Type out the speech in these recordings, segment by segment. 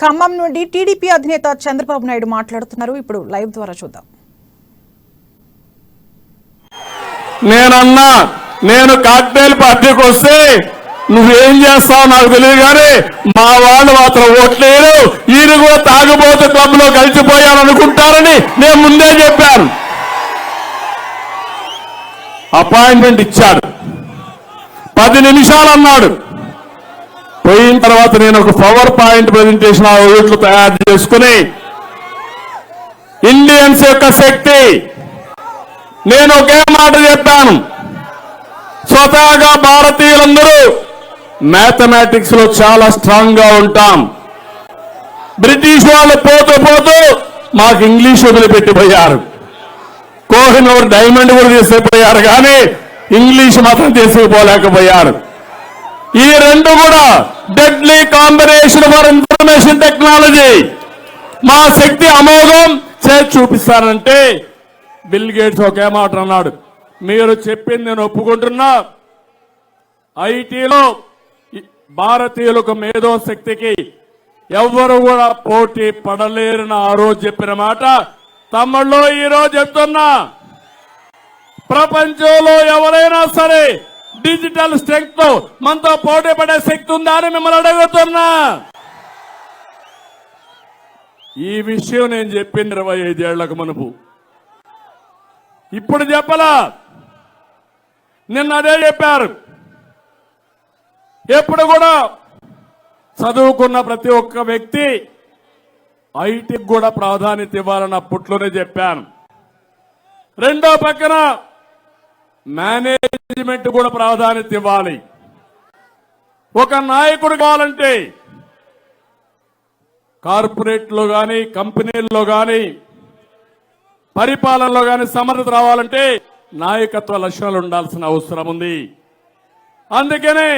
ఖమ్మం నుండి టీడీపీ అధినేత చంద్రబాబు నాయుడు మాట్లాడుతున్నారు. ఇప్పుడు లైవ్ ద్వారా చూద్దాం. నేను కాక్టైల్ పార్టీకి వస్తే నువ్వేం చేస్తావు నాకు తెలియదు, కానీ మా వాళ్ళు మాత్రం ఓట్లేరు. ఈయన కూడా తాగుబోతు క్లబ్ లో కలిసిపోయారనుకుంటారని నేను ముందే చెప్పాను. అపాయింట్మెంట్ ఇచ్చాడు, 10 నిమిషాలు అన్నాడు. పోయిన తర్వాత నేను ఒక పవర్ పాయింట్ ప్రెజెంటేషన్ ఆ ఓట్లు తయారు చేసుకుని ఇండియన్స్ యొక్క శక్తి నేను ఒకే మాట చెప్పాను. స్వతహాగా భారతీయులందరూ మ్యాథమెటిక్స్ లో చాలా స్ట్రాంగ్ గా ఉంటాం. బ్రిటిష్ వాళ్ళు పోతూ పోతూ మాకు ఇంగ్లీష్ వదిలిపెట్టిపోయారు. కోహినూర్ డైమండ్ కూడా తీసుకుపోయారు, కానీ ఇంగ్లీష్ మాత్రం తీసుకుపోలేకపోయారు. ఈ రెండు కూడా deadly combination for information technology. మా శక్తి అమోఘం చేసి చూపిస్తానంటే బిల్ గేట్స్ ఒకే మాట అన్నాడు, మీరు చెప్పింది నేను ఒప్పుకుంటున్నా. ఐటీలో భారతీయులకు మేధో శక్తికి ఎవ్వరు కూడా పోటీ పడలేరని ఆ రోజు చెప్పిన మాట తమ్ముళ్ళు ఈ రోజు చెప్తున్నా. ప్రపంచంలో ఎవరైనా సరే డిజిటల్ స్ట్రెంగ్త్ తో మనతో పోటీ పడే శక్తి ఉందా అని మిమ్మల్ని అడుగుతున్నా. ఈ విషయం నేను చెప్పింది 25 ఏళ్లకు మునుపు, ఇప్పుడు చెప్పలా. నిన్న అదే చెప్పారు. ఎప్పుడు కూడా చదువుకున్న ప్రతి ఒక్క వ్యక్తి ఐటీకి కూడా ప్రాధాన్యత ఇవ్వాలని అప్పట్లోనే చెప్పాను. రెండో పక్కన మేనేజ్మెంట్ కూడా ప్రాధాన్యత ఇవ్వాలి. ఒక నాయకుడు కావాలంటే కార్పొరేట్లో కానీ కంపెనీల్లో కానీ పరిపాలనలో కానీ సమర్థత రావాలంటే నాయకత్వ లక్షణాలు ఉండాల్సిన అవసరం ఉంది. అందుకనే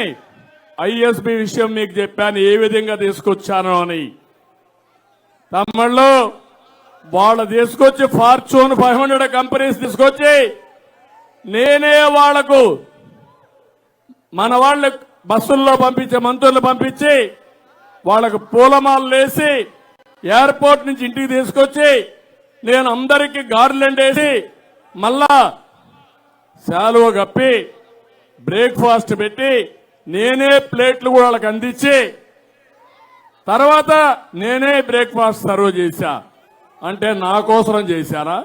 ఐఎస్బి విషయం మీకు చెప్పాను, ఏ విధంగా తీసుకొచ్చాను అని. తమిళలో వాళ్ళు తీసుకొచ్చి ఫార్చ్యూన్ 500 కంపెనీస్ తీసుకొచ్చి నేనే వాళ్లకు మన వాళ్ళ బస్సుల్లో పంపించే మంత్రులు పంపించి వాళ్ళకు పూలమాలలు వేసి ఎయిర్పోర్ట్ నుంచి ఇంటికి తీసుకొచ్చి నేను అందరికీ గార్లెండ్ వేసి మళ్ళా శాలువ కప్పి బ్రేక్ఫాస్ట్ పెట్టి నేనే ప్లేట్లు కూడా వాళ్ళకి అందించి తర్వాత నేనే బ్రేక్ఫాస్ట్ సర్వ్ చేశా. అంటే నా కోసరం చేశారా?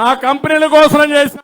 నా కంపెనీల కోసరం చేశా?